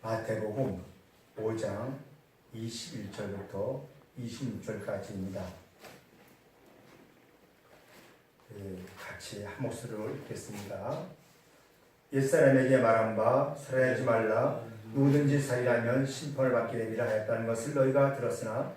마태복음 5장 21절부터 26절까지입니다. 같이 한 목소리로 읽겠습니다. 옛사람에게 말한 바 살해하지 말라 누구든지 살인하면 심판을 받게 되리라 하였다는 것을 너희가 들었으나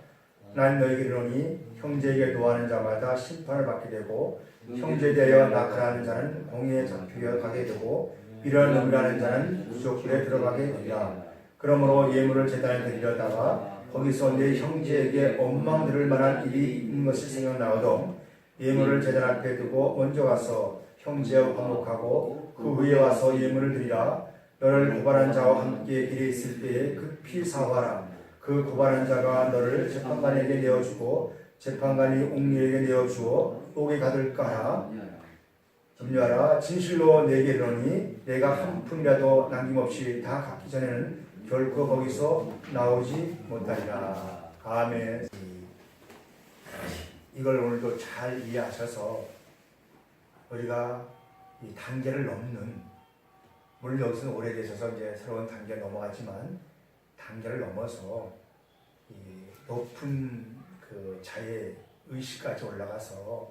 난 너희에게 이르노니 형제에게 노하는 자마다 심판을 받게 되고 형제에 대하여 낙하하는 자는 공의에 잡혀 가게 되고 이런 음란하는 자는 구속불에 들어가게 되리라. 그러므로 예물을 제단에 드리려다가 거기서 내 형제에게 원망 들을 만한 일이 있는 것이 생각나거든 예물을 제단 앞에 두고 먼저 가서 형제와 화목하고 그 후에 와서 예물을 드리라. 너를 고발한 자와 함께 길에 있을 때에 급히 사화하라. 그 고발한 자가 너를 재판관에게 내어주고 재판관이 옥리에게 내어주어 옥에 가둘까 하라. 염려하라. 진실로 내게 이르노니 내가 한 푼이라도 남김없이 다 갚기 전에는 결코 거기서 나오지 못하리라. 아멘. 이걸 오늘도 잘 이해하셔서 우리가 이 단계를 넘는, 물론 여기서는 오래되셔서 이제 새로운 단계에 넘어갔지만 단계를 넘어서 이 높은 그 자의 의식까지 올라가서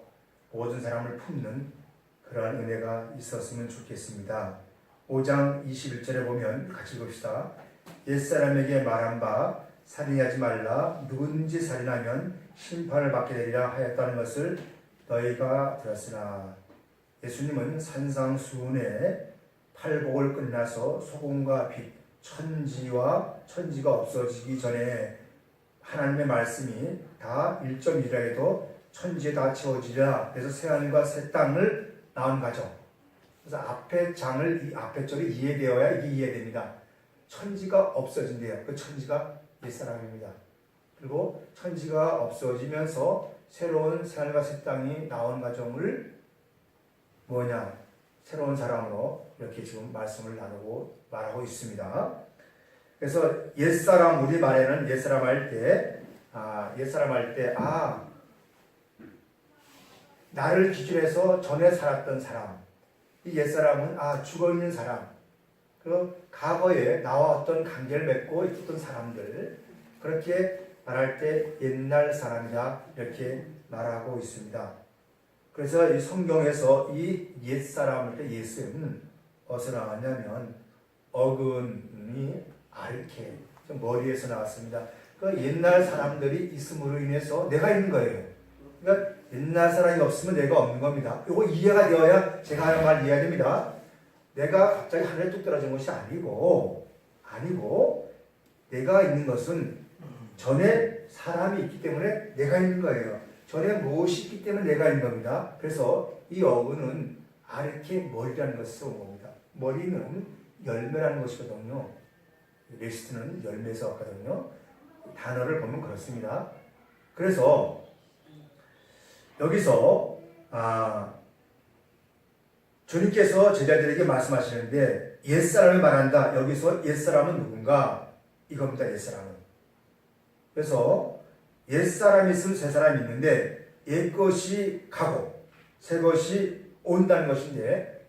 모든 사람을 품는 그러한 은혜가 있었으면 좋겠습니다. 5장 21절에 보면 같이 봅시다. 옛사람에게 말한 바 살인하지 말라 누구든지 살인하면 심판을 받게 되리라 하였다는 것을 너희가 들었으나 예수님은 산상수훈의 팔복을 끝나서 소금과 빛, 천지가 없어지기 전에 하나님의 말씀이 다 1.1이라 해도 천지에 다 채워지리라. 그래서 새하늘과 새 땅을 나온 가정. 그래서 앞에 장을, 앞에 절이 이해되어야 이게 이해됩니다. 천지가 없어진대요. 그 천지가 옛사람입니다. 그리고 천지가 없어지면서 새로운 새하늘과 새 땅이 나온 가정을 새로운 사람으로 이렇게 지금 말씀을 나누고 말하고 있습니다. 그래서 옛사람, 우리 말에는 옛사람 할 때, 나를 기준해서 전에 살았던 사람, 이 옛사람은 죽어있는 사람, 그 과거에 나와 어떤 관계를 맺고 있었던 사람들, 그렇게 말할 때 옛날 사람이다 이렇게 말하고 있습니다. 그래서 이 성경에서 이 옛사람을 옛은 어디서 나왔냐면 어근이 아르케 머리에서 나왔습니다. 그 옛날 사람들이 있음으로 인해서 내가 있는 거예요. 그러니까 옛날 사람이 없으면 내가 없는 겁니다. 이거 이해가 되어야 제가 하는 말 이해가 됩니다. 내가 갑자기 하늘에 뚝 떨어진 것이 아니고 내가 있는 것은 전에 사람이 있기 때문에 내가 있는 거예요. 전에 무엇이 있기 때문에 내가 있는 겁니다. 그래서 이 어근은 아르케 머리라는 것을 써온 겁니다. 머리는 열매라는 것이거든요. 레스트는 열매에서 왔거든요. 단어를 보면 그렇습니다. 그래서 여기서 주님께서 제자들에게 말씀하시는데 옛사람이 말한다. 여기서 옛사람은 누군가? 이겁니다. 옛사람은. 그래서 옛사람이 있으면 새사람이 있는데 옛것이 가고 새것이 온다는 것인데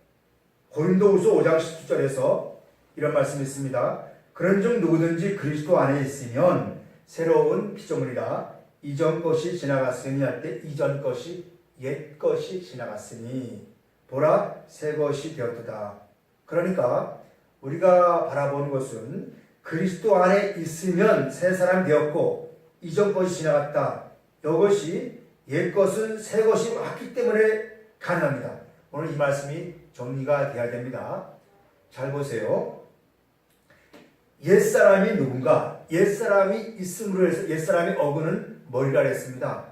고린도후서 5장 19절에서 이런 말씀이 있습니다. 그런즉 누구든지 그리스도 안에 있으면 새로운 피조물이라 이전 것이 지나갔으니 할 때 이전 것이 옛 것이 지나갔으니 보라 새 것이 되었도다. 그러니까 우리가 바라보는 것은 그리스도 안에 있으면 새 사람 되었고 이전 것이 지나갔다. 이것이 옛 것은 새 것이 왔기 때문에 가능합니다. 오늘 이 말씀이 정리가 돼야 됩니다. 잘 보세요. 옛사람이 누군가? 옛사람이 있음으로 해서 옛사람의 어근은 머리라 했습니다.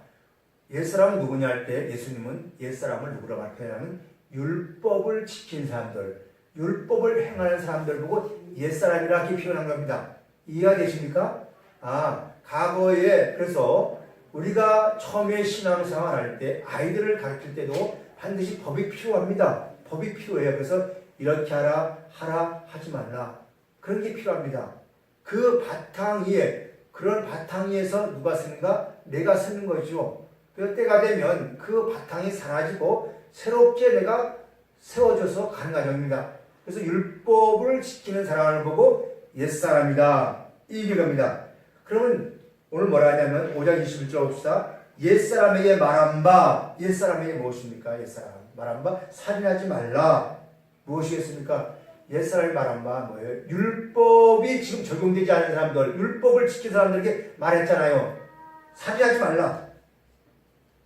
옛사람은 누구냐 할 때 예수님은 옛사람을 누구라고 표현하면 율법을 지킨 사람들, 율법을 행하는 사람들 보고 옛사람이라 이렇게 표현한 겁니다. 이해가 되십니까? 과거에 그래서 우리가 처음에 신앙생활 할 때 아이들을 가르칠 때도 반드시 법이 필요합니다. 법이 필요해요. 그래서 이렇게 하라, 하지 말라. 그런 게 필요합니다. 그 바탕 위에, 그런 바탕 위에서 누가 쓰는가? 내가 쓰는 거죠. 그 때가 되면 그 바탕이 사라지고 새롭게 내가 세워져서 가는 과정입니다. 그래서 율법을 지키는 사람을 보고 옛사람이다. 이 얘기입니다. 그러면 오늘 뭐라 하냐면 5장 21절 봅시다. 옛사람에게 말한 바, 옛사람에게 무엇입니까? 옛사람 말한 바 살인하지 말라. 무엇이겠습니까? 옛사람이 말한 바 뭐예요? 율법이 지금 적용되지 않은 사람들, 율법을 지킨 사람들에게 말했잖아요. 살인하지 말라.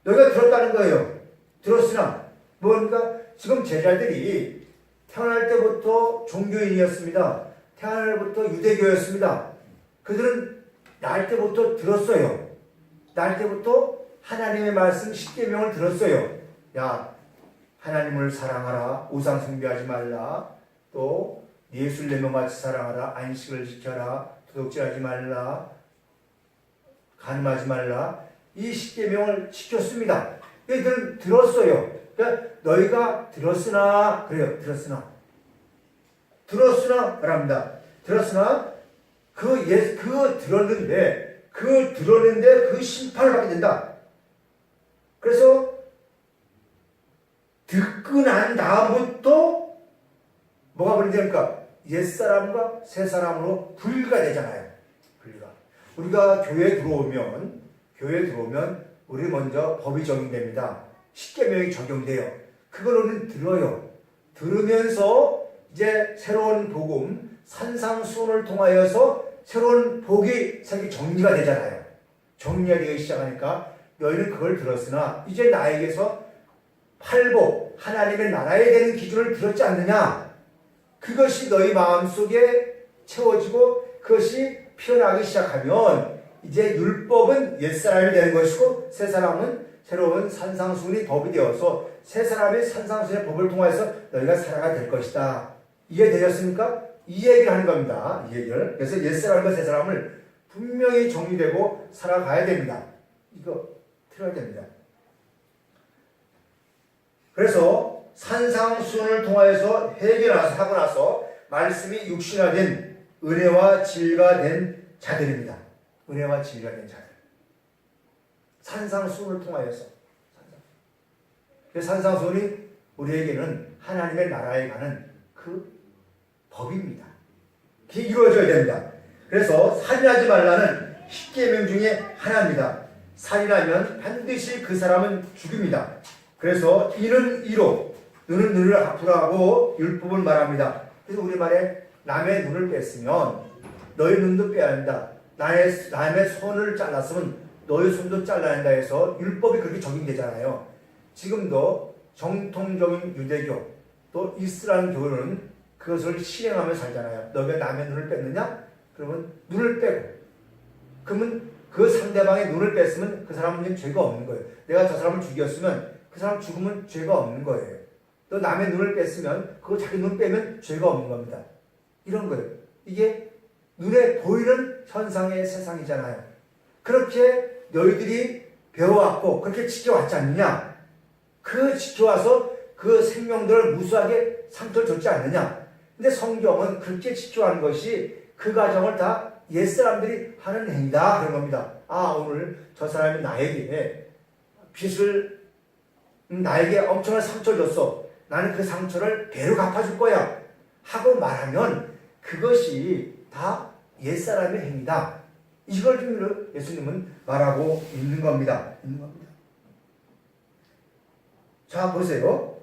너희가 들었다는 거예요. 들었으나 뭡니까? 지금 제자들이 태어날 때부터 종교인이었습니다. 태어날 때부터 유대교였습니다. 그들은 날 때부터 들었어요. 날 때부터 하나님의 말씀 10계명을 들었어요. 야, 하나님을 사랑하라. 우상 숭배하지 말라. 또 예술 내명같이 사랑하라. 안식을 지켜라. 도둑질하지 말라. 간음하지 말라. 이 10계명을 지켰습니다. 얘들은 들었어요. 그러니까 너희가 들었으나 그래요. 들었으나 말합니다. 들었으나 들었는데 그 심판을 받게 된다. 그래서 듣고 난 다음부터 뭐가 벌어집니까? 옛사람과 새사람으로 분리가 되잖아요. 분리가. 우리가 교회에 들어오면 우리 먼저 법이 적용됩니다. 10계명이 적용돼요. 그걸 우리는 들어요. 들으면서 이제 새로운 복음, 산상수훈을 통하여서 새로운 복이 자기 정리가 되잖아요. 정리가 되기 시작하니까 너희는 그걸 들었으나 이제 나에게서 팔복, 하나님의 나라에 대한 기준을 들었지 않느냐? 그것이 너희 마음속에 채워지고 그것이 피어나기 시작하면 이제 율법은 옛사람이 되는 것이고 새사람은 새로운 산상수훈이 법이 되어서 새사람의 산상수훈의 법을 통해서 너희가 살아가 될 것이다. 이해되셨습니까? 이 얘기를 하는 겁니다. 이 얘기를. 그래서 옛사람과 새사람을 분명히 정리되고 살아가야 됩니다. 이거 틀어야 됩니다. 그래서 산상수훈을 통하여서 하고 나서 말씀이 육신화된 은혜와 진리가 된 자들입니다. 은혜와 진리가 된 자들. 산상수훈을 통하여서. 산상수훈이 우리에게는 하나님의 나라에 가는 그 법입니다. 그게 이루어져야 됩니다. 그래서 살인하지 말라는 10계명 중에 하나입니다. 살인하면 반드시 그 사람은 죽입니다. 그래서 이는 이로 눈은 눈을 앞으로 하고 율법을 말합니다. 그래서 우리말에 남의 눈을 뺐으면 너의 눈도 빼야 한다. 남의 손을 잘랐으면 너의 손도 잘라야 한다 해서 율법이 그렇게 적용되잖아요. 지금도 정통적인 유대교 또 이슬람 교는 그것을 실행하며 살잖아요. 너가 남의 눈을 뺐느냐? 그러면 눈을 빼고 그러면 그 상대방의 눈을 뺐으면 그 사람은 죄가 없는 거예요. 내가 저 사람을 죽였으면 그 사람 죽으면 죄가 없는 거예요. 또 남의 눈을 뺐으면 그거 자기 눈 빼면 죄가 없는 겁니다. 이런 거예요. 이게 눈에 보이는 현상의 세상이잖아요. 그렇게 너희들이 배워왔고 그렇게 지켜왔지 않느냐? 그 지켜와서 그 생명들을 무수하게 상처를 줬지 않느냐? 근데 성경은 그렇게 지켜하는 것이 그 과정을 다 옛사람들이 하는 행위다 그런 겁니다. 아, 오늘 저 사람이 나에게 나에게 엄청난 상처를 줬어. 나는 그 상처를 배로 갚아줄 거야. 하고 말하면 그것이 다 옛사람의 행위다. 이걸 좀 예수님은 말하고 있는 겁니다. 자, 보세요.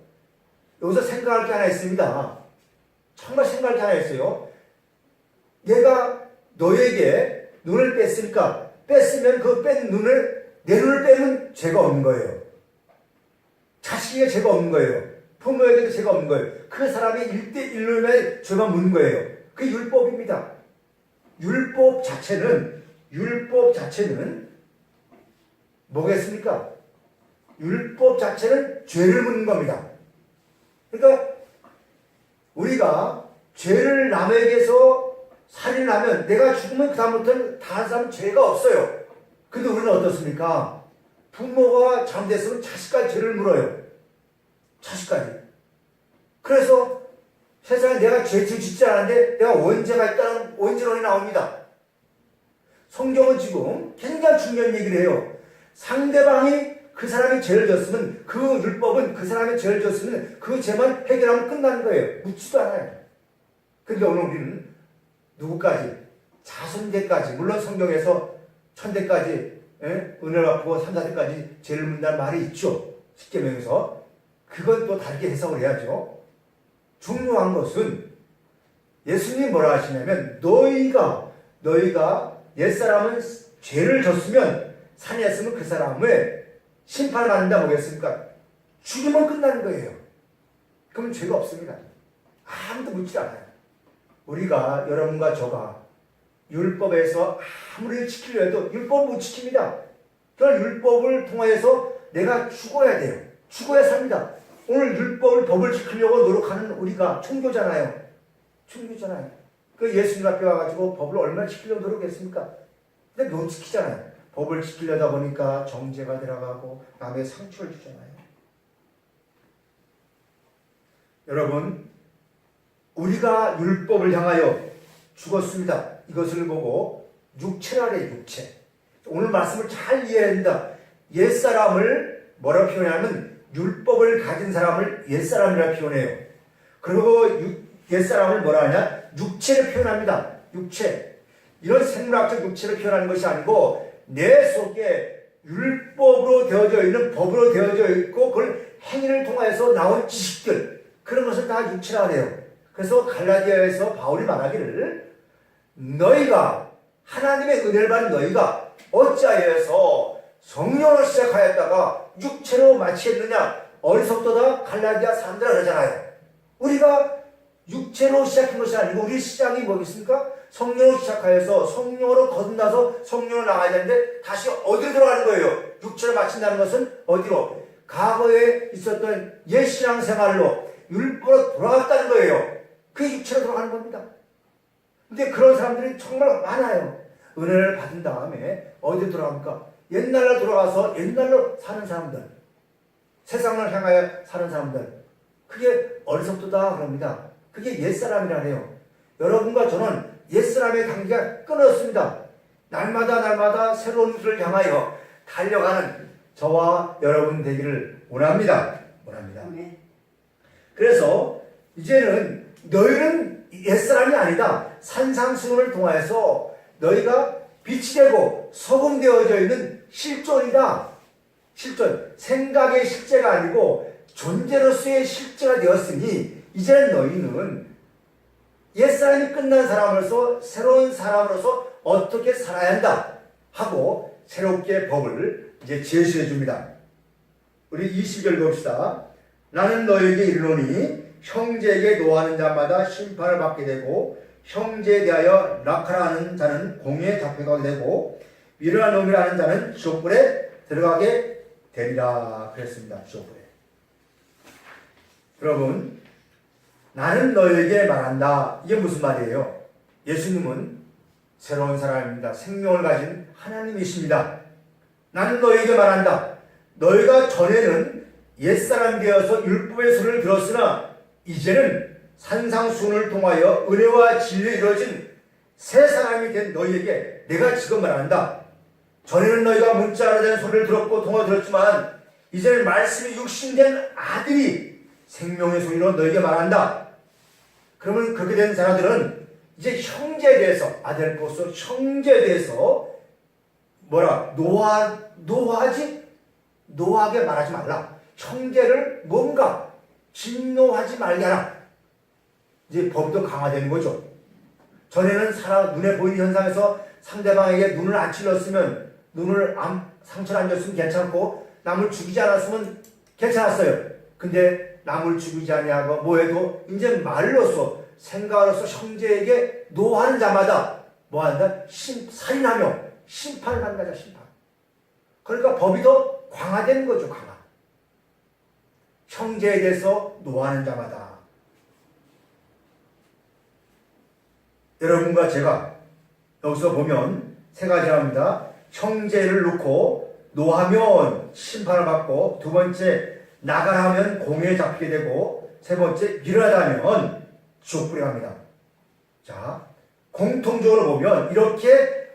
여기서 생각할 게 하나 있습니다. 정말 생각할 게 하나 있어요. 내가 너에게 눈을 뺐으니까 뺐으면 그 뺀 눈을 내 눈을 빼면 죄가 없는 거예요. 자식에게 죄가 없는 거예요. 부모에게도 죄가 없는 거예요. 그 사람이 1대1로만 죄만 묻는 거예요. 그게 율법입니다. 율법 자체는 뭐겠습니까? 율법 자체는 죄를 묻는 겁니다. 그러니까 우리가 죄를 남에게서 살인하면 내가 죽으면 그 다음부터는 다른 사람은 죄가 없어요. 근데 우리는 어떻습니까? 부모가 잘못했으면 자식까지 죄를 물어요. 자식까지. 그래서 세상에 내가 죄를 짓지 않았는데 내가 원죄가 있다는 원죄론이 나옵니다. 성경은 지금 굉장히 중요한 얘기를 해요. 상대방이 그 사람이 죄를 졌으면 그 율법은 그 사람이 죄를 졌으면 그 죄만 해결하면 끝나는 거예요. 묻지도 않아요. 그러니까 오늘 우리는 누구까지? 자손대까지. 물론 성경에서 천대까지 은혜를 받고 3, 4대까지 죄를 묻는다는 말이 있죠. 십계명에서. 그건 또 다르게 해석을 해야죠. 중요한 것은 예수님이 뭐라 하시냐면 너희가 옛사람은 죄를 졌으면 살인했으면 그 사람을 심판을 받는다 뭐겠습니까? 죽이면 끝나는 거예요. 그럼 죄가 없습니다. 아무도 묻지 않아요. 우리가 여러분과 저가 율법에서 아무리 지키려 해도 율법 못 지킵니다. 그런 율법을 통해서 내가 죽어야 돼요. 죽어야 삽니다. 오늘 율법을 법을 지키려고 노력하는 우리가 총교잖아요. 총교잖아요. 그 예수님 앞에 와가지고 법을 얼마나 지키려고 노력했습니까? 근데 못 지키잖아요. 법을 지키려다 보니까 정죄가 들어가고 남의 상처를 주잖아요. 여러분, 우리가 율법을 향하여 죽었습니다. 이것을 보고 육체라래 육체. 오늘 말씀을 잘 이해해야 된다. 옛사람을 뭐라고 표현하면 율법을 가진 사람을 옛사람이라 표현해요. 그리고 옛사람을 뭐라 하냐? 육체를 표현합니다. 육체. 이런 생물학적 육체를 표현하는 것이 아니고 내 속에 율법으로 되어져 있는 법으로 되어져 있고 그걸 행위를 통해서 나온 지식들 그런 것을 다 육체라 그래요. 그래서 갈라디아에서 바울이 말하기를 너희가 하나님의 은혜를 받은 너희가 어찌하여서 성령으로 시작하였다가 육체로 마치겠느냐 어리석도다 갈라디아 사람들아 그러잖아요. 우리가 육체로 시작한 것이 아니고 우리 시작이 뭐겠습니까? 성령으로 시작하여서 성령으로 거듭나서 성령으로 나가야 되는데 다시 어디로 들어가는 거예요? 육체로 마친다는 것은 어디로? 과거에 있었던 옛 신앙생활로 율법으로 돌아갔다는 거예요. 그게 육체로 돌아가는 겁니다. 근데 그런 사람들이 정말 많아요. 은혜를 받은 다음에 어디로 돌아갑니까? 옛날로 돌아가서 옛날로 사는 사람들, 세상을 향하여 사는 사람들, 그게 어리석도다 그럽니다. 그게 옛사람이라 해요. 여러분과 저는 옛사람의 관계가 끊었습니다. 날마다 새로운 길을 향하여 달려가는 저와 여러분 되기를 원합니다. 그래서 이제는 너희는 옛사람이 아니다. 산상수훈을 통하여서 너희가 빛이 되고 소금 되어져 있는 실존이다. 실존. 생각의 실제가 아니고 존재로서의 실제가 되었으니 이제는 너희는 옛사람이 끝난 사람으로서 새로운 사람으로서 어떻게 살아야 한다 하고 새롭게 법을 이제 제시해 줍니다. 우리 20절 봅시다. 나는 너에게 이르노니 형제에게 노하는 자마다 심판을 받게 되고 형제에 대하여 낙하라는 자는 공에 잡혀가게 되고 미련한 놈이라 하는 자는 지옥불에 들어가게 되리라 그랬습니다. 지옥불에. 여러분, 나는 너에게 말한다. 이게 무슨 말이에요? 예수님은 새로운 사람입니다. 생명을 가진 하나님이십니다. 나는 너에게 말한다. 너희가 전에는 옛사람 되어서 율법의 소리를 들었으나 이제는 산상수훈을 통하여 은혜와 진리에 이루어진 새 사람이 된 너희에게 내가 지금 말한다. 전에는 너희가 문자로 된 소리를 들었고 통화 들었지만 이제는 말씀이 육신된 아들이 생명의 소리로 너희에게 말한다. 그러면 그렇게 된 사람들은 이제 형제에 대해서 아델포스 형제에 대해서 노하게 말하지 말라. 형제를 뭔가 진노하지 말게 하라. 이제 법도 강화되는 거죠. 전에는 눈에 보이는 현상에서 상대방에게 눈을 안 찔렀으면 상처를 안 줬으면 괜찮고 남을 죽이지 않았으면 괜찮았어요. 근데 남을 죽이지 아니하고 뭐해도 이제 말로서 생각으로서 형제에게 노하는 자마다 뭐한다? 살인하며 심판을 받는다. 심판. 그러니까 법이 더 강화되는 거죠. 강화. 형제에 대해서 노하는 자마다. 여러분과 제가 여기서 보면 세 가지 합니다. 형제를 놓고 노하면 심판을 받고, 두 번째 나가라 하면 공에 잡히게 되고, 세 번째 미련하다면 지옥불에 갑니다. 자, 공통적으로 보면 이렇게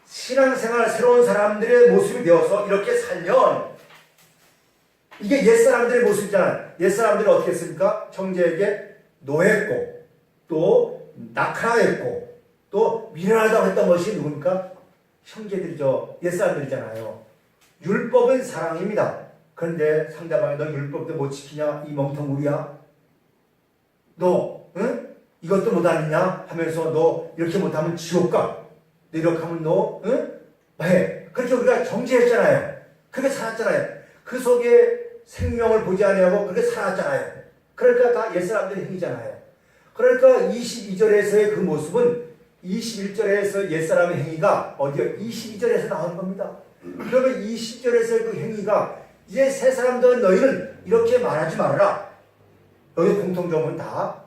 신앙생활 새로운 사람들의 모습이 되어서 이렇게 살면 이게 옛사람들의 모습이잖아요. 옛사람들은 어떻게 했습니까? 형제에게 노했고 또 낙하했고 또 미련하다고 했던 것이 누굽니까? 형제들이죠. 옛사람들이잖아요. 율법은 사랑입니다. 그런데 상대방이 너 율법도 못 지키냐? 이 멍텅구리야. 너 응? 이것도 못하느냐? 하면서 너 이렇게 못하면 지옥 가. 너 이렇게 하면 너 응? 해. 그렇게 우리가 정죄했잖아요. 그렇게 살았잖아요. 그 속에 생명을 보지 아니하고 그렇게 살았잖아요. 그러니까 다 옛사람들의 행위잖아요. 그러니까 22절에서의 그 모습은 21절에서 옛사람의 행위가 어디요? 22절에서 나오는 겁니다. 그러면 20절에서의 그 행위가 이제 새 사람들 너희는 이렇게 말하지 말아라. 여기 공통점은 다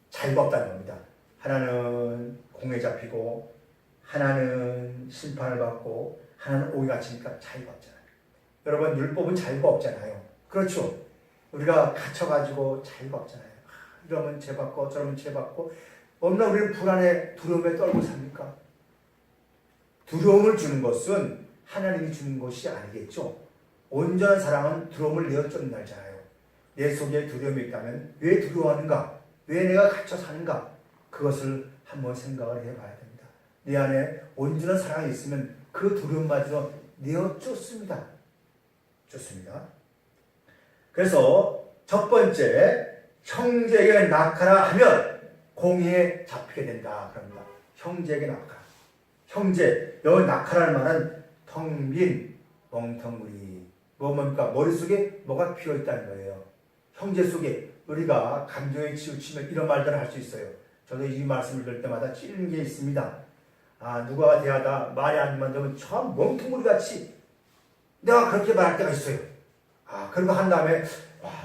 자유가 없다는 겁니다. 하나는 공에 잡히고 하나는 심판을 받고 하나는 오기 갇히니까 자유가 없잖아요. 여러분 율법은 자유가 없잖아요. 그렇죠? 우리가 갇혀가지고 자유가 없잖아요. 이러면 죄 받고 저러면 죄 받고 얼마나 우리는 불안에 두려움에 떨고 삽니까? 두려움을 주는 것은 하나님이 주는 것이 아니겠죠. 온전한 사랑은 두려움을 내어 쫓는다잖아요. 내 속에 두려움이 있다면 왜 두려워하는가? 왜 내가 갇혀 사는가? 그것을 한번 생각을 해봐야 됩니다. 내 안에 온전한 사랑이 있으면 그 두려움마저 내어 쫓습니다. 좋습니다. 그래서 첫 번째 형제에게 낙하라 하면 공의에 잡히게 된다. 그럽니다. 형제에게 낙하라. 형제, 여기 낙하라는 말은 텅 빈 멍텅구리. 뭡니까? 머릿속에 뭐가 비어있다는 거예요. 형제 속에 우리가 감정에 치우치면 이런 말들을 할 수 있어요. 저도 이 말씀을 들을 때마다 찔리는 게 있습니다. 누가 대하다 말이 안 맞으면 참 멍텅구리 같이 내가 그렇게 말할 때가 있어요. 그리고 한 다음에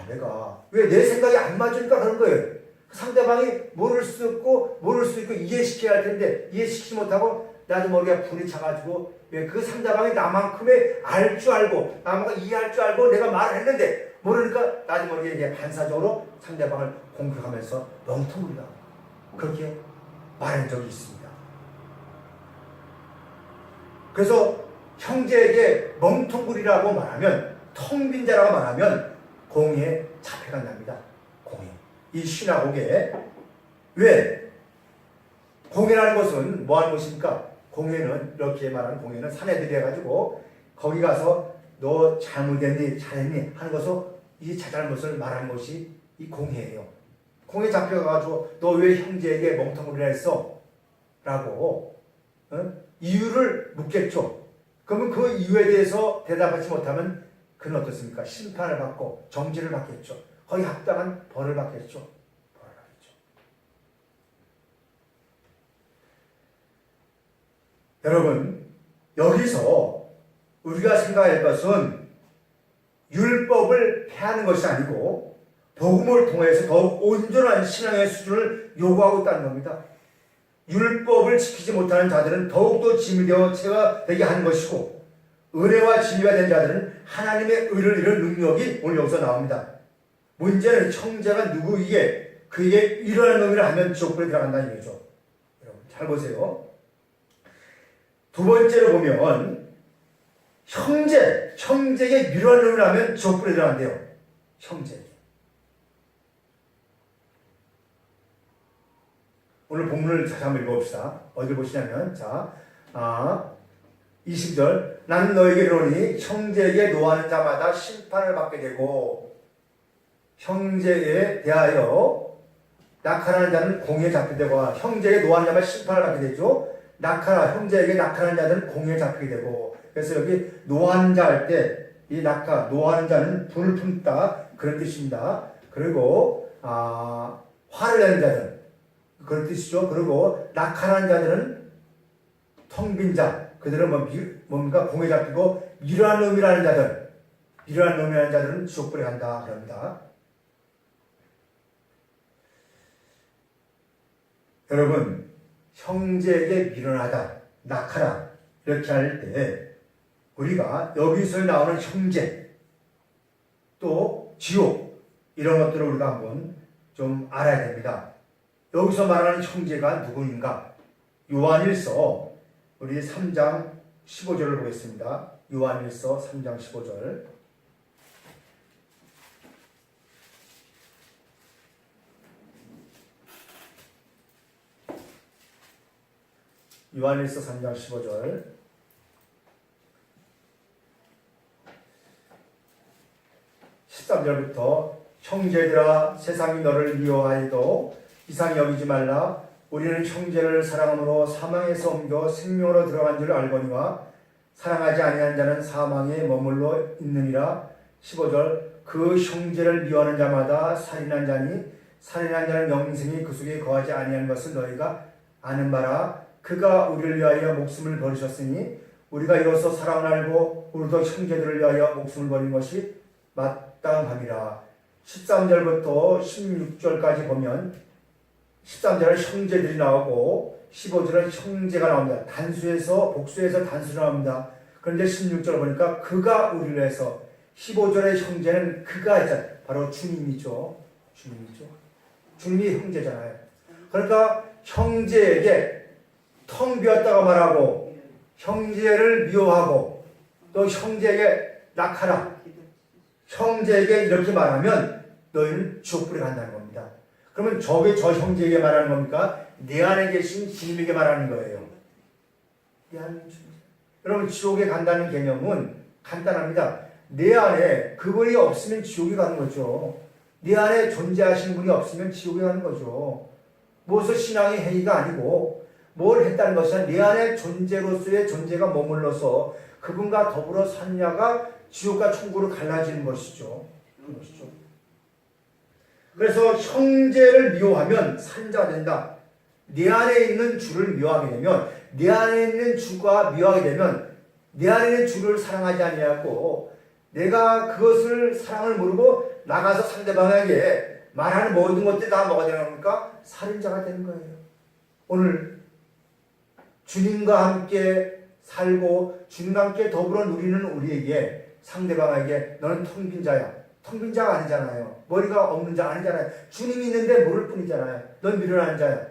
내가 왜 내 생각이 안 맞으니까 그런 거예요. 상대방이 모를 수 있고 이해시켜야 할 텐데 이해시키지 못하고 나도 모르게 불이 차가지고 왜 그 상대방이 나만큼의 알 줄 알고 나만큼 이해할 줄 알고 내가 말을 했는데 모르니까 나도 모르게 이제 반사적으로 상대방을 공격하면서 멍텅구리다. 그렇게 말한 적이 있습니다. 그래서 형제에게 멍텅구리라고 말하면 텅 빈 자라고 말하면 공의에 잡혀간답니다. 공의. 이 신화곡에 왜? 공의라는 것은 뭐 하는 것입니까? 공의는 이렇게 말하는 공의는 사내들이 해가지고 거기 가서 너 잘못했니 잘했니 하는 것을 이 잘못을 말하는 것이 이 공의예요. 공에 잡혀가지고 너 왜 형제에게 멍텅구리라 했어? 라고 이유를 묻겠죠. 그러면 그 이유에 대해서 대답하지 못하면 그는 어떻습니까? 심판을 받고 정죄를 받겠죠. 거의 합당한 벌을 받겠죠. 벌을 받겠죠. 여러분, 여기서 우리가 생각할 것은 율법을 폐하는 것이 아니고 복음을 통해서 더욱 온전한 신앙의 수준을 요구하고 있다는 겁니다. 율법을 지키지 못하는 자들은 더욱더 짐이 되어 채가 되게 하는 것이고 은혜와 진리가 된 자들은 하나님의 의를 이룬 능력이 오늘 여기서 나옵니다. 문제는 형제가 누구이게 그에게 이러한 놈이라 하면 지옥불에 들어간다는 얘기죠. 여러분 잘 보세요. 두 번째로 보면 형제에게 이러한 놈이라 하면 지옥불에 들어간대요. 형제에게. 오늘 본문을 다시 한번 읽어봅시다. 어디 보시냐면 20절 나는 너에게 이르노니 형제에게 노하는 자마다 심판을 받게 되고 형제에 대하여 낙하라는 자는 공에 잡히게 되고 형제에게 노하는 자마다 심판을 받게 되죠. 형제에게 낙하라는 자들은 공에 잡히게 되고 그래서 여기 노하는 자 할 때 이 노하는 자는 불을 품다 그런 뜻입니다. 그리고 화를 내는 자들 그런 뜻이죠. 그리고 낙하라는 자들은 텅 빈 자, 그들은 뭔가 공에 잡히고 이러한 놈이라는 자들은 지옥불에 간다 그럽니다. 여러분, 형제에게 미련하다, 낙하라 이렇게 할 때 우리가 여기서 나오는 형제 또 지옥 이런 것들을 우리가 한번 좀 알아야 됩니다. 여기서 말하는 형제가 누구인가? 요한일서 우리 3장 15절을 보겠습니다. 요한일서 3장 15절. 요한일서 3장 15절. (13절부터) 형제들아 세상이 너를 미워하여도 이상히 여기지 말라. 우리는 형제를 사랑함으로 사망에서 옮겨 생명으로 들어간 줄 알거니와 사랑하지 아니한 자는 사망에 머물러 있느니라. 15절 그 형제를 미워하는 자마다 살인한 자니 살인한 자는 영생이 그 속에 거하지 아니한 것을 너희가 아는 바라. 그가 우리를 위하여 목숨을 버리셨으니 우리가 이로써 사랑을 알고 우리도 형제들을 위하여 목숨을 버린 것이 마땅함이라. 13절부터 16절까지 보면 13절은 형제들이 나오고 15절은 형제가 나옵니다. 단수에서 복수에서 단수 나옵니다. 그런데 16절 보니까 그가 우리를 위해서 15절의 형제는 그가 있잖아요. 바로 주님이죠. 주님이 형제잖아요. 그러니까 형제에게 텅 비었다고 말하고 형제를 미워하고 또 형제에게 낙하라. 형제에게 이렇게 말하면 너희는 지옥불에 간다는 겁니다. 그러면 저 형제에게 말하는 겁니까? 내 안에 계신 주님에게 말하는 거예요. 내 안에 주님. 여러분 지옥에 간다는 개념은 간단합니다. 내 안에 그분이 없으면 지옥에 가는 거죠. 내 안에 존재하시는 분이 없으면 지옥에 가는 거죠. 무엇을 신앙의 행위가 아니고 뭘 했다는 것은 내 안에 존재로서의 존재가 머물러서 그분과 더불어 산냐가 지옥과 천국으로 갈라지는 것이죠. 그래서 형제를 미워하면 살인자가 된다. 내 안에 있는 주를 미워하게 되면 내 안에 있는 주가 미워하게 되면 내 안에 있는 주를 사랑하지 아니하고 내가 그것을 사랑을 모르고 나가서 상대방에게 말하는 모든 것들이 다 뭐가 되는 겁니까? 살인자가 되는 거예요. 오늘 주님과 함께 살고 주님과 함께 더불어 누리는 우리에게 상대방에게 너는 텅 빈 자야. 텅 빈 자가 아니잖아요. 머리가 없는 자 아니잖아요. 주님이 있는데 모를 뿐이잖아요. 넌 미련한 자야.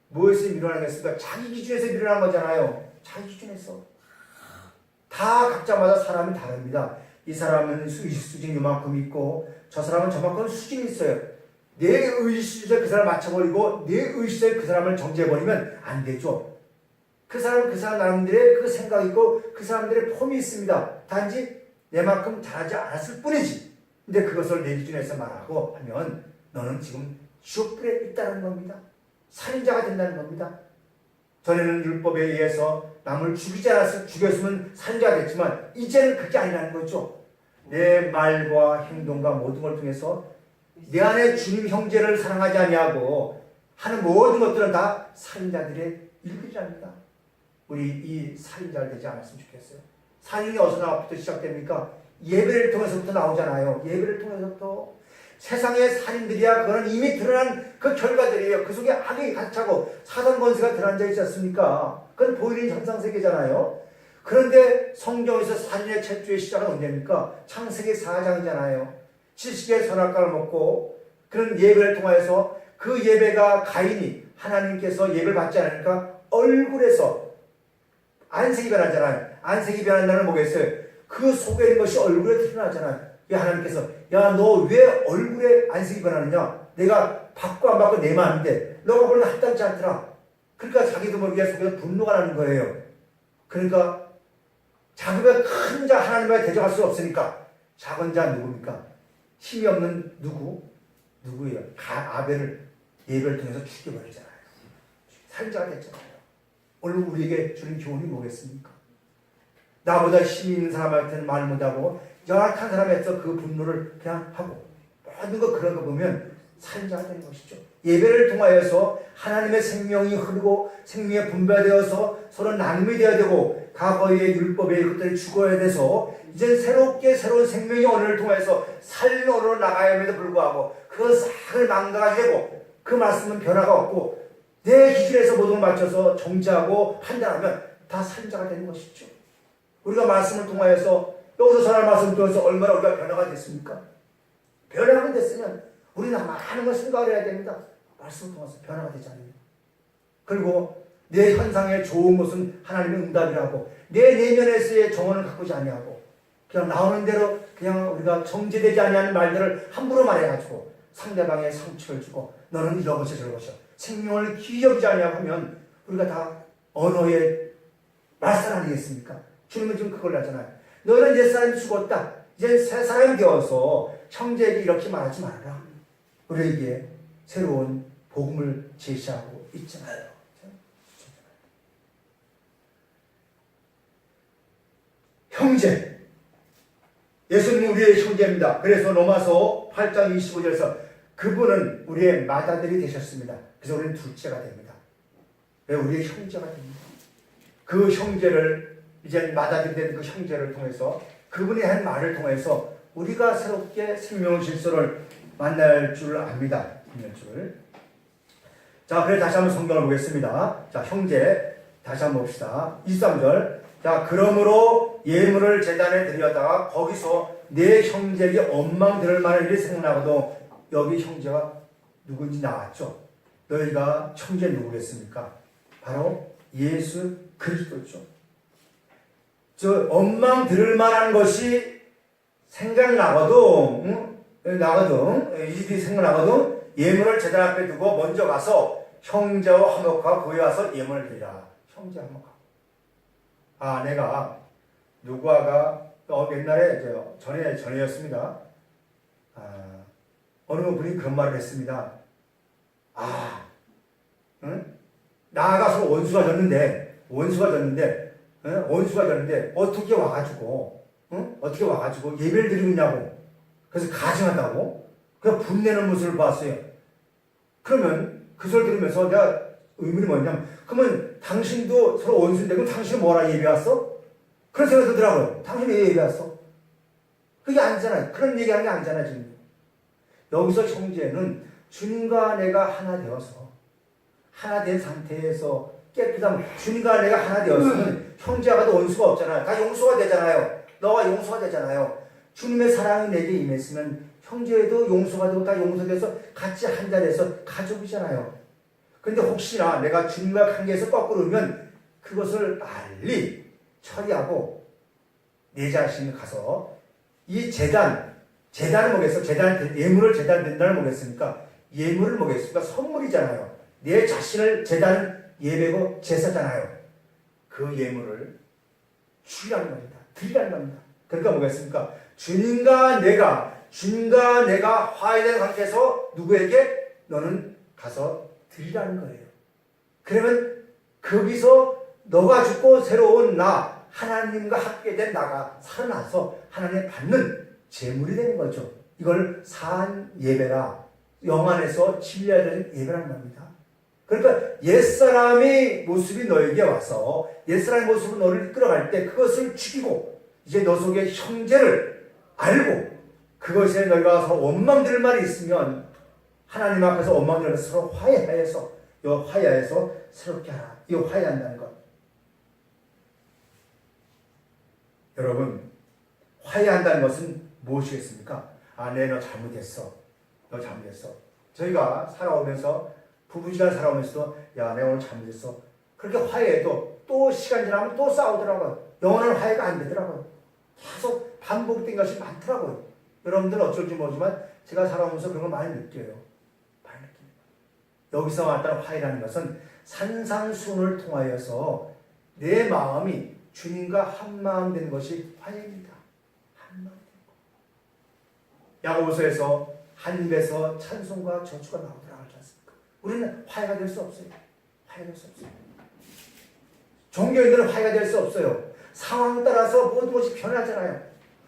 무엇을 미련하겠습니까? 자기 기준에서 미련한 거잖아요. 자기 기준에서. 다 각자마다 사람이 다릅니다. 이 사람은 수준이 이만큼 있고 저 사람은 저만큼 수준이 있어요. 내 의식에 그 사람을 맞춰버리고 내 의식에 그 사람을 정죄해버리면 안 되죠. 그 사람은 그 사람 나름대로의 그 생각이 있고 그 사람들의 폼이 있습니다. 단지 내만큼 잘하지 않았을 뿐이지. 근데 그것을 내 기준에서 말하고 하면 너는 지금 지옥불에 있다는 겁니다. 살인자가 된다는 겁니다. 전에는 율법에 의해서 남을 죽였으면 살인자가 됐지만 이제는 그게 아니라는 거죠. 내 말과 행동과 모든 걸 통해서 내 안에 주님 형제를 사랑하지 아니하고 하는 모든 것들은 다 살인자들의 일들이랍니다. 우리 이 살인자가 되지 않았으면 좋겠어요. 살인이 어디서부터 시작됩니까? 예배를 통해서부터 나오잖아요. 예배를 통해서부터. 세상의 살인들이야 그거는 이미 드러난 그 결과들이에요. 그 속에 악이 가득하고 사단 권세가 드러난 있지 않습니까? 그건 보이는 현상세계잖아요. 그런데 성경에서 살인의 최초의 시작은 언제입니까? 창세기 4장이잖아요. 지식의 선악과를 먹고 그런 예배를 통해서 그 예배가 가인이 하나님께서 예배를 받지 않으니까 얼굴에서 안색이 변하잖아요. 안색이 변한다는 뭐겠어요? 그 속에 있는 것이 얼굴에 드러나잖아요. 하나님께서 야 너 왜 얼굴에 안색이 변하느냐? 내가 받고 안 받고 내면 안 돼. 너가 보면 합당치 않더라. 그러니까 자기도 모르게 속에서 분노가 나는 거예요. 그러니까 자기가 큰 자 하나님과 대적할 수 없으니까 작은 자 누굽니까? 힘이 없는 누구예요? 아벨을 예배를 통해서 죽여버리잖아요. 살인자가 됐잖아요. 오늘 우리에게 주는 교훈이 뭐겠습니까? 나보다 힘이 있는 사람한테는 말 못하고 열악한 사람에서 그 분노를 그냥 하고 모든 거 그런 거 보면 살인자가 되는 것이죠. 예배를 통하여서 하나님의 생명이 흐르고 생명이 분배되어서 서로 나눔이 되어야 되고 과거의 율법의 것들이 죽어야 돼서 이제 새롭게 새로운 생명의 언어를 통해서 살리는 언어로 나가야 함에도 불구하고 그 싹을 망가지고 그 말씀은 변화가 없고 내 기준에서 모든 걸 맞춰서 정지하고 판단하면 다 살인자가 되는 것이죠. 우리가 말씀을 통하여서 여기서 전할 말씀을 통해서 얼마나 우리가 변화가 됐습니까? 변화가 됐으면 우리는 많은 걸 생각을 해야 됩니다. 말씀을 통해서 변화가 되잖아요. 그리고 내 현상에 좋은 것은 하나님의 응답이라고 내 내면에서의 정언을 가꾸지 아니하고 그냥 나오는 대로 그냥 우리가 정제되지 아니하는 말들을 함부로 말해가지고 상대방의 상처를 주고 너는 이런 것이 저런 것이야 생명을 기여하지 아니하고 하면 우리가 다 언어의 말살 아니겠습니까? 주님은 지금 그걸 하잖아요. 너는 옛사람이 죽었다. 이제 새 사람이 되어서 형제에게 이렇게 말하지 말아라. 우리에게 새로운 복음을 제시하고 있잖아요. 형제. 예수님은 우리의 형제입니다. 그래서 로마서 8장 25절에서 그분은 우리의 맏아들이 되셨습니다. 그래서 우리는 둘째가 됩니다. 우리의 형제가 됩니다. 그 형제를 이제 맏아들이 된 그 형제를 통해서 그분이 한 말을 통해서 우리가 새롭게 생명의 질서를 만날 줄 압니다. 만날 줄. 자, 그래 다시 한번 성경을 보겠습니다. 자, 형제 다시 한번 봅시다. 23절. 자, 그러므로 예물을 제단에 드렸다가 거기서 내 형제에게 원망 들을 만한 일이 생각나고도 여기 형제가 누군지 나왔죠. 너희가 형제 누구겠습니까? 바로 예수 그리스도죠. 저 원망 들을 만한 것이 생각나거든, 일이 생각나거든 예물을 제단 앞에 두고 먼저 가서 형제와 화목하고 거기 와서 예물을 드리라. 형제 화목하고. 아, 내가 누구와가 옛날에 전에였습니다. 어느 분이 그런 말을 했습니다. 나아가서 원수가 졌는데 어떻게 와가지고 예배를 드리고 있냐고. 그래서 가증한다고. 그냥 분내는 모습을 봤어요. 그러면 그 소리 들으면서 내가 의문이 뭐냐면, 그러면 당신도 서로 원수인데 그럼 당신은 뭐라 예배 왔어? 그런 생각이 들더라고요. 당신이 왜 예배 왔어? 그게 아니잖아요. 그런 얘기하는 게 아니잖아요, 지금. 여기서 형제는 주님과 내가 하나 되어서, 하나 된 상태에서 깨끗함, 주님과 내가 하나 되었으면 형제와도 원수가 없잖아요. 다 용서가 되잖아요. 너가 용서가 되잖아요. 주님의 사랑이 내게 임했으면 형제에도 용서가 되고 다 용서돼서 같이 한 자리에서 가족이잖아요. 근데 혹시나 내가 주님과 관계에서 거꾸로 오면 그것을 빨리 처리하고 내 자신이 가서 이 재단을 뭐겠어? 예물을 재단 된다는 뭐겠습니까? 예물을 뭐겠습니까? 선물이잖아요. 내 자신을 재단 예배고 제사잖아요. 그 예물을 주라는 겁니다. 드리라는 겁니다. 그러니까 뭐겠습니까? 주님과 내가 화해된 상태에서 누구에게? 너는 가서 드리라는 거예요. 그러면 거기서 너가 죽고 새로운 나, 하나님과 함께 된 나가 살아나서 하나님 받는 제물이 되는 거죠. 이걸 사한 예배라, 영 안에서 진리해야 되는 예배라는 겁니다. 그러니까 옛사람의 모습이 너에게 와서 옛사람의 모습으로 너를 이끌어갈 때 그것을 죽이고 이제 너 속에 형제를 알고 그것에 너희가 서로 원망 들 말이 있으면 하나님 앞에서 원망 들면서 서로 화해해서 새롭게 하라. 이 화해한다는 것. 여러분, 화해한다는 것은 무엇이겠습니까? 네, 너 잘못했어. 저희가 살아오면서 부부지간 살아오면서도 야, 내가 오늘 잘못했어. 그렇게 화해해도 또 시간 지나면 또 싸우더라고요. 영원한 화해가 안 되더라고요. 계속 반복된 것이 많더라고요. 여러분들은 어쩔지 모르지만 제가 살아오면서 그런 걸 많이 느껴요. 여기서 말하는 화해라는 것은 산상수훈을 통하여서 내 마음이 주님과 한마음 되는 것이 화해입니다. 한마음 되는 것. 야고보서에서 한 입에서 찬송과 저주가 나오더라고 하지 않습니까? 우리는 화해가 될 수 없어요. 종교인들은 화해가 될 수 없어요. 상황 따라서 모든 것이 변하잖아요.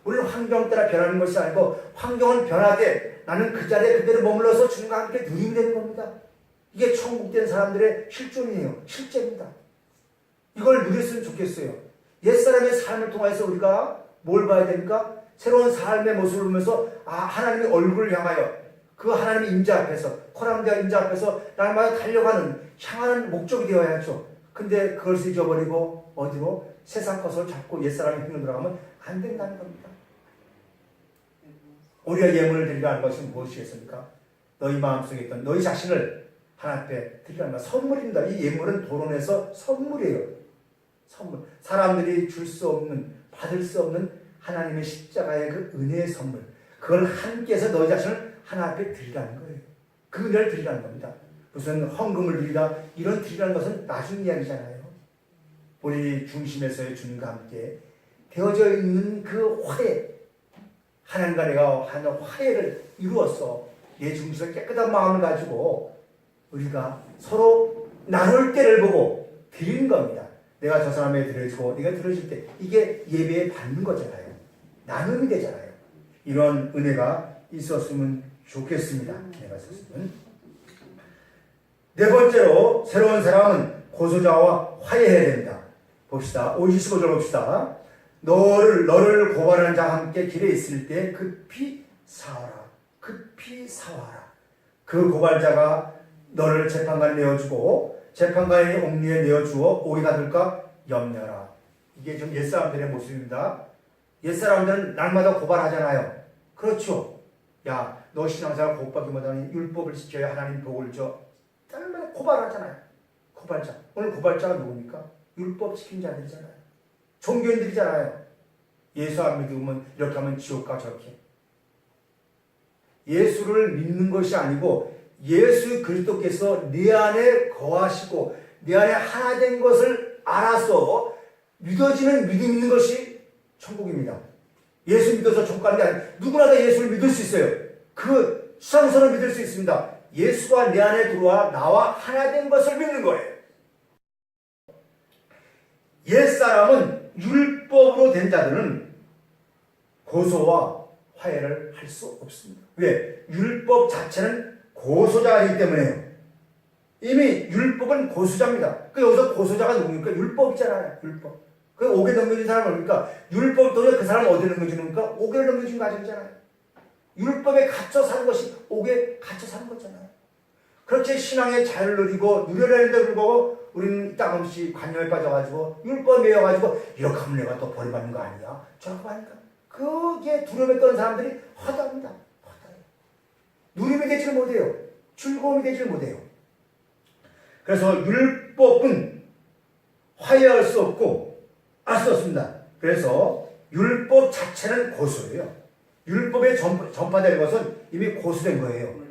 우리는 환경 따라 변하는 것이 아니고 환경은 변하되 나는 그 자리에 그대로 머물러서 주님과 함께 누리면 되는 겁니다. 이게 천국된 사람들의 실존이에요. 실제입니다. 이걸 누렸으면 좋겠어요. 옛사람의 삶을 통해서 우리가 뭘 봐야 됩니까? 새로운 삶의 모습을 보면서 하나님의 얼굴을 향하여 그 하나님의 임재 앞에서 코람대와 임재 앞에서 날마다 향하는 목적이 되어야죠. 근데 그걸 잊어버리고 어디로? 세상 것을 잡고 옛사람의 힘으로 들어가면 안 된다는 겁니다. 우리가 예물을 드리라는 것은 무엇이겠습니까? 너희 마음속에 있던 너희 자신을 하나님 앞에 드리라는 것. 선물입니다. 이 예물은 도론에서 선물이에요. 선물. 사람들이 줄 수 없는, 받을 수 없는 하나님의 십자가의 그 은혜의 선물. 그걸 함께해서 너희 자신을 하나님 앞에 드리라는 거예요. 그 은혜를 드리라는 겁니다. 무슨 헌금을 드리라, 이런 드리라는 것은 나중 이야기잖아요. 우리 중심에서의 주님과 함께 되어져 있는 그 화해, 하나님과 내가 하는 화해를 이루어서 내 중심에 깨끗한 마음을 가지고 우리가 서로 나눌 때를 보고 드리는 겁니다. 내가 저 사람에게 드려주고 네가 들어줄 때 이게 예배에 받는 거잖아요. 나눔이 되잖아요. 이런 은혜가 있었으면 좋겠습니다. 내가 있었으면. 네 번째로 새로운 사람은 고소자와 화해해야 됩니다. 봅시다. 55절 봅시다. 너를 고발하는 자와 함께 길에 있을 때 급히 사하라. 급히 사하라. 그 고발자가 너를 재판관에 내어주고 재판관의 옥리에 내어주어 오해가 될까 염려하라. 이게 좀 옛사람들의 모습입니다. 옛사람들은 날마다 고발하잖아요. 그렇죠. 야, 너 신앙생활 복받기 못하니 율법을 지켜야 하나님 복을 줘. 날마다 고발하잖아요. 고발자. 오늘 고발자가 누굽니까? 율법 지킨 자들이잖아요. 종교인들이잖아요. 예수 안 믿으면 이렇게 하면 지옥 가 저렇게. 예수를 믿는 것이 아니고 예수 그리스도께서 내 안에 거하시고 내 안에 하나 된 것을 알아서 믿어지는 믿음 있는 것이 천국입니다. 예수 믿어서 천국 가는 게 아니라 누구나 다 예수를 믿을 수 있어요. 그 수상선을 믿을 수 있습니다. 예수가 내 안에 들어와 나와 하나 된 것을 믿는 거예요. 옛사람은 율법으로 된 자들은 고소와 화해를 할 수 없습니다. 왜? 율법 자체는 고소자이기 때문에요. 이미 율법은 고소자입니다. 그 여기서 고소자가 누굽니까? 율법이잖아요. 율법. 그 옥에 넘겨준 사람은 뭡니까? 율법 도저히 그 사람을 어디에 넘겨주는 겁니까? 옥에 넘겨준 과정이잖아요. 율법에 갇혀 사는 것이 옥에 갇혀 사는 거잖아요. 그렇게 신앙의 자유를 누리고 누려내는데 불구하고 우리는 땅없이 관념에 빠져가지고 율법에 매여가지고 이렇게 하면 내가 또 벌받는 거 아니야? 저렇게 하니까 그게 두려움에 떠는 사람들이 허다합니다. 허다해요. 누림이 되지를 못해요. 즐거움이 되지를 못해요. 그래서 율법은 화해할 수 없고 알 수 없습니다. 그래서 율법 자체는 고소예요. 율법에 전파된 것은 이미 고소된 거예요.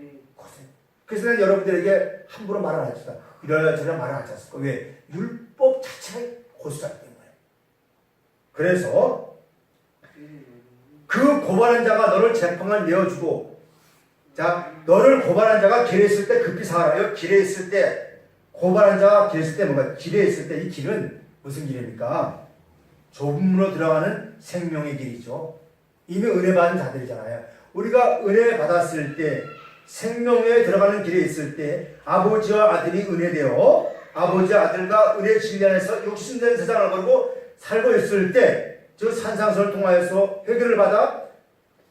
그래서 난 여러분들에게 함부로 말을 안 하지다. 이러저러 말을 안 하셨을까? 왜? 율법 자체가 고소자기 때문에. 그래서 그 고발한 자가 너를 재판관 내어주고, 자, 너를 고발한 자가 길에 있을 때 급히 사하라. 길에 있을 때, 고발한 자가 길에 있을 때 뭔가, 길에 있을 때 이 길은 무슨 길입니까? 좁음으로 들어가는 생명의 길이죠. 이미 은혜 받은 자들이잖아요. 우리가 은혜 받았을 때, 생명에 들어가는 길에 있을 때 아버지와 아들이 은혜되어 아버지와 아들과 은혜 진리 안에서 육신된 세상을 걸고 살고 있을 때 저 산상선을 통하여서 회개를 받아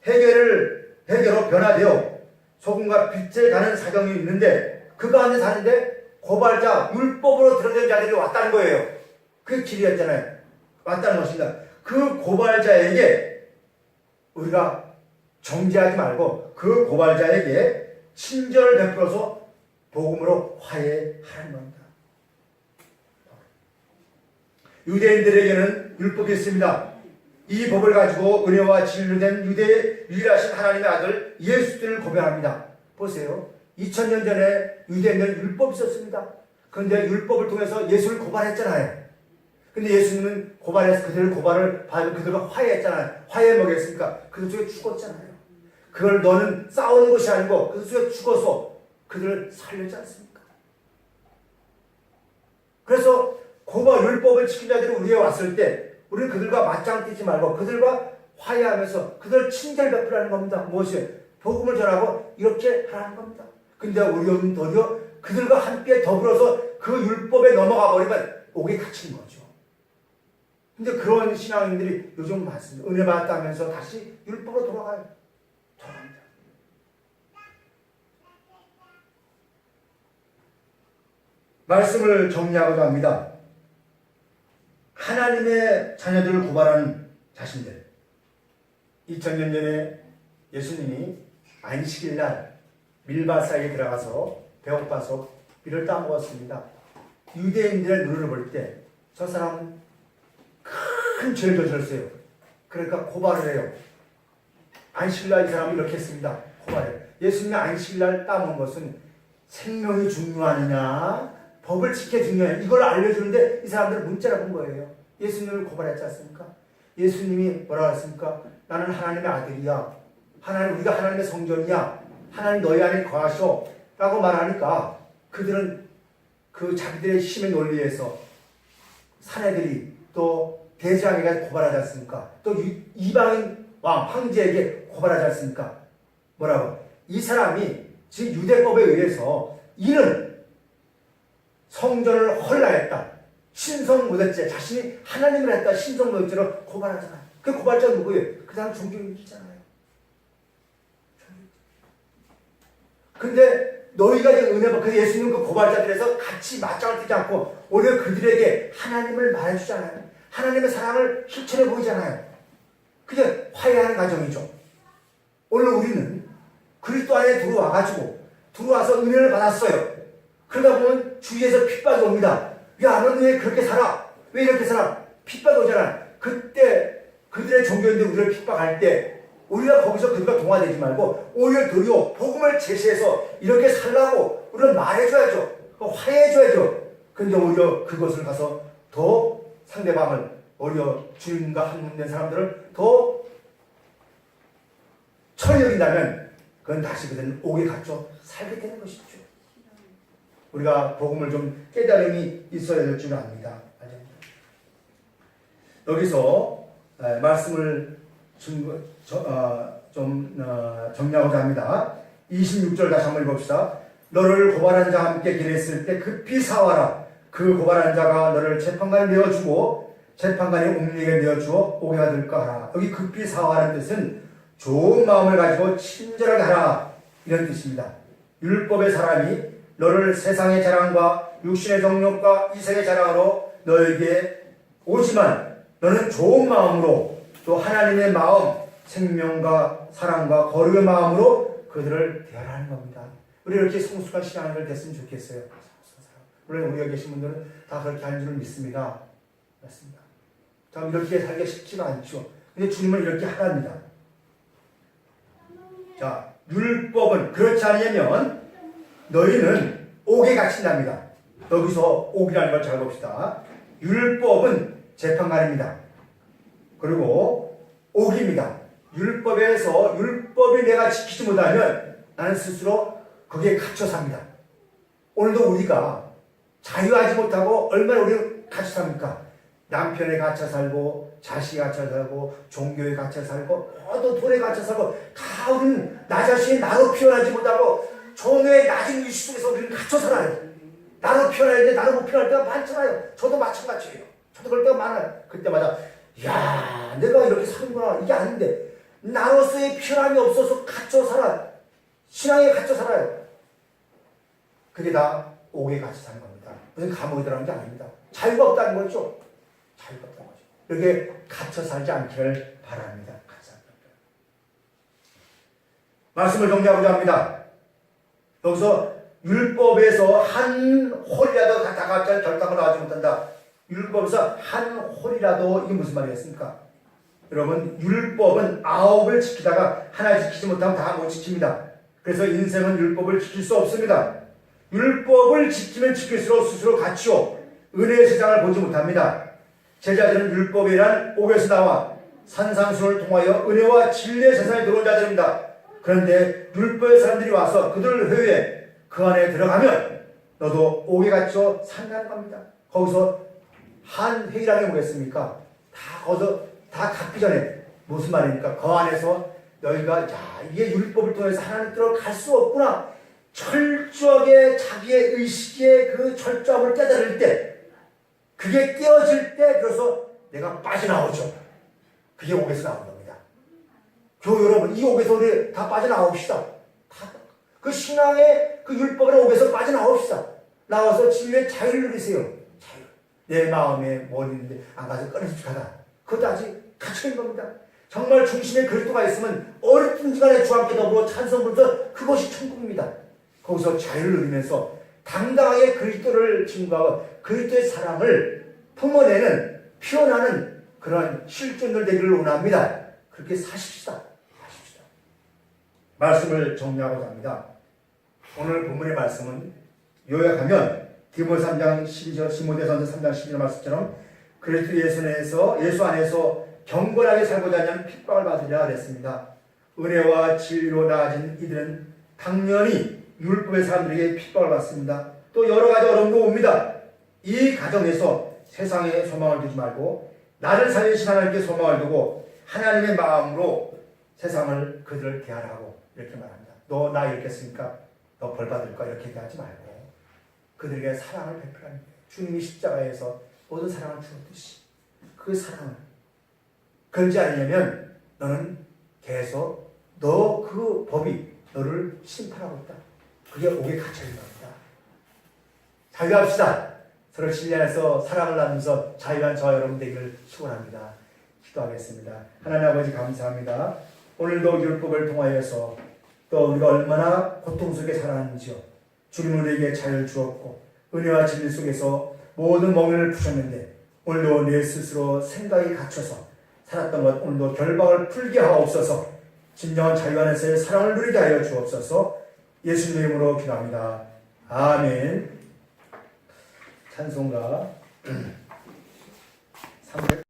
회개로 변화되어 소금과 빛에 가는 사경이 있는데 그 가운데 사는데 고발자 율법으로 들어된 자들이 왔다는 거예요. 그 길이었잖아요. 왔다는 것입니다. 그 고발자에게 우리가 정죄하지 말고 그 고발자에게 친절을 베풀어서 복음으로 화해하는 겁니다. 유대인들에게는 율법이 있습니다. 이 법을 가지고 은혜와 진리로 된 유대의 유일하신 하나님의 아들 예수를 고백합니다. 보세요. 2000년 전에 유대인들은 율법이 있었습니다. 그런데 율법을 통해서 예수를 고발했잖아요. 근데 예수님은 고발해서 그들을 고발을 받고 그들과 화해했잖아요. 화해 뭐겠습니까? 그들 중에 죽었잖아요. 그걸 너는 싸우는 것이 아니고 그들 중에 죽어서 그들을 살렸지 않습니까? 그래서 고발 율법을 지킨 자들이 우리에 왔을 때 우리는 그들과 맞짱 뛰지 말고 그들과 화해하면서 그들을 친절 베풀라는 겁니다. 무엇이에요? 복음을 전하고 이렇게 하라는 겁니다. 근데 우리는 도리어 그들과 함께 더불어서 그 율법에 넘어가 버리면 옥에 갇힌 거죠. 근데 그런 신앙인들이 요즘 많습니다. 은혜 받았다면서 다시 율법으로 돌아가요. 돌아갑니다. 말씀을 정리하고자 합니다. 하나님의 자녀들을 고발하는 자신들. 2000년 전에 예수님이 안식일날 밀밭 사이에 들어가서 배고파서 비를 따먹었습니다. 유대인들의 눈을 볼 때 저 사람은 큰 죄를 저질렀어요. 그러니까 고발을 해요. 안식일날 이 사람이 이렇게 했습니다. 고발해요. 예수님이 안식일날 따먹은 것은 생명이 중요하느냐 법을 지켜야 중요해. 이걸 알려주는데 이 사람들은 문자를 본 거예요. 예수님을 고발했지 않습니까? 예수님이 뭐라고 했습니까? 나는 하나님의 아들이야. 우리가 하나님의 성전이야. 하나님 너희 안에 거하시오. 라고 말하니까 그들은 그 자기들의 힘의 논리에서 사내들이 또 대제왕에게 고발하지 않습니까? 또 이방인 왕, 황제에게 고발하지 않습니까? 뭐라고? 이 사람이 지금 유대법에 의해서 이는 성전을 헐라했다. 신성모독죄, 자신이 하나님을 했다. 신성모독죄로 고발하잖아요. 그 고발자는 누구예요? 그 사람 종교인이잖아요. 근데 너희가 이제 은혜받고 예수님 그 고발자들에서 같이 맞짱을 뜨지 않고 오히려 그들에게 하나님을 말해주잖아요. 하나님의 사랑을 실천해 보이잖아요. 그게 화해하는 과정이죠. 오늘 우리는 그리스도 안에 들어와서 은혜를 받았어요. 그러다 보면 주위에서 핍박이 옵니다. 야, 너는 왜 그렇게 살아? 왜 이렇게 살아? 핍박이 오잖아. 그때 그들의 종교인들 우리를 핍박할 때 우리가 거기서 그들과 동화되지 말고 오히려 도리어 복음을 제시해서 이렇게 살라고 우리는 말해줘야죠. 화해해줘야죠. 근데 오히려 그것을 가서 더 상대방을 오히려 주님과 한문된 사람들을 더 철이 여긴다면 그건 다시 그들은 옥에 갇혀 살게 되는 것이죠. 우리가 복음을 좀 깨달음이 있어야 될 줄 압니다. 여기서 말씀을 정리하고자 합니다. 26절 다시 한번 읽읍시다. 너를 고발한 자와 함께 길했을 때 급히 사와라. 그 고발한 자가 너를 재판관에 내어주고 재판관이 옥리에 내어주어 옥에 가둘까 하라. 여기 급히 사와라는 뜻은 좋은 마음을 가지고 친절하게 하라, 이런 뜻입니다. 율법의 사람이 너를 세상의 자랑과 육신의 정욕과 이생의 자랑으로 너에게 오지만 너는 좋은 마음으로 또 하나님의 마음, 생명과 사랑과 거룩의 마음으로 그들을 대하라는 겁니다. 우리 이렇게 성숙한 신앙인들 됐으면 좋겠어요. 물론 우리가 계신 분들은 다 그렇게 하는 줄 믿습니다. 맞습니다. 참 이렇게 살기가 쉽지가 않죠. 근데 주님은 이렇게 하랍니다. 자, 율법은 그렇지 않으면 너희는 옥에 갇힌답니다. 여기서 옥이라는 걸 잘 봅시다. 율법은 재판관입니다. 그리고 옥입니다. 율법에서 율법이 내가 지키지 못하면 나는 스스로 거기에 갇혀 삽니다. 오늘도 우리가 자유하지 못하고 얼마나 우리 갇혀 삽니까? 남편에 갇혀 살고 자식에 갇혀 살고 종교에 갇혀 살고 또 돈에 갇혀 살고 다 우리는 나 자신이 나로 표현하지 못하고 종의 낮은 위치 속에서 우리는 갇혀 살아요. 나로 표현하는데 나로 못 표현할 때가 많잖아요. 저도 마찬가지예요. 저도 그럴 때가 많아요. 그때마다 야, 내가 이렇게 사는구나. 이게 아닌데 나로서의 표현함이 없어서 갇혀 살아. 신앙에 갇혀 살아요. 그게 다 옥에 갇혀 사는 겁니다. 무슨 감옥에 들어가는 게 아닙니다. 자유가 없다는 거죠. 자유가 없다는 거죠. 여기에 갇혀 살지 않기를 바랍니다. 말씀을 정리하고자 합니다. 여기서 율법에서 한 홀이라도 다가갈 결단을 하지 못한다. 율법에서 한 홀이라도, 이게 무슨 말이겠습니까? 여러분, 율법은 9을 지키다가 하나 지키지 못하면 다 못 지킵니다. 그래서 인생은 율법을 지킬 수 없습니다. 율법을 지키면 지킬수록 스스로 갇히고 은혜의 세상을 보지 못합니다. 제자들은 율법이란 옥에서 나와 산상수를 통하여 은혜와 진리의 세상에 들어온 자들입니다. 그런데 율법의 사람들이 와서 그들을 회유해 그 안에 들어가면 너도 옥에 갇혀 산다는 겁니다. 거기서 한 회의라는 게 뭐겠습니까? 다 거기서 다 갚기 전에 무슨 말입니까? 그 안에서 너희가 야, 이게 율법을 통해서 하나님 들어 갈 수 없구나. 철저하게 자기의 의식의 그 철저함을 깨달을 때, 그게 깨어질 때 비로소 내가 빠져나오죠. 그게 옥에서 나온 겁니다. 교회 여러분, 이 옥에서 우리 다 빠져나옵시다. 그 신앙의 그 율법의 옥에서 빠져나옵시다. 나와서 진리의 자유를 누리세요. 자유. 내 마음에 뭘 있는데 안 가서 꺼내서 가다. 그것도 아직 갇혀있는 겁니다. 정말 중심에 그리스도가 있으면 어렵든지 간에 주와 함께 더불어 찬송 부르면서 그것이 천국입니다. 거기서 자유를 누리면서 당당하게 그리스도를 증거하고 그리스도의 사랑을 품어내는, 표현하는 그런 실존들 되기를 원합니다. 그렇게 사십시다. 말씀을 정리하고자 합니다. 오늘 본문의 말씀은 요약하면 디모데 3장 12절, 디모데전서 3장 12절 말씀처럼 그리스도 예수 안에서 경건하게 살고자 하면 핍박을 받으리라 그랬습니다. 은혜와 진리로 나아진 이들은 당연히 율법의 사람들에게 핍박을 받습니다. 또 여러 가지 어려움도 옵니다. 이 과정에서 세상에 소망을 두지 말고 나를 살리신 하나님께 소망을 두고 하나님의 마음으로 세상을 그들을 대하라고 이렇게 말합니다. 너 나 이렇게 했으니까 너 벌 받을 거야 이렇게 얘기하지 말고 그들에게 사랑을 베풀라는 거예요. 주님이 십자가에서 모든 사랑을 주었듯이 그 사랑을 그러지 않으려면 너는 계속 너 그 법이 너를 심판하고 있다. 그게 옥에 갇혀있는 겁니다. 자유합시다. 서로 신뢰해서 사랑을 나누면서 자유한 저와 여러분 되기를 축원합니다. 기도하겠습니다. 하나님 아버지 감사합니다. 오늘도 율법을 통하여서 또 우리가 얼마나 고통 속에 살아왔는지요. 주님 우리에게 자유를 주었고 은혜와 진리 속에서 모든 멍에를 푸셨는데 오늘도 내 스스로 생각이 갇혀서 살았던 것 오늘도 결박을 풀게 하옵소서. 진정한 자유 안에서의 사랑을 누리게 하여 주옵소서. 예수님 이름으로 기도합니다. 아멘. 찬송가 300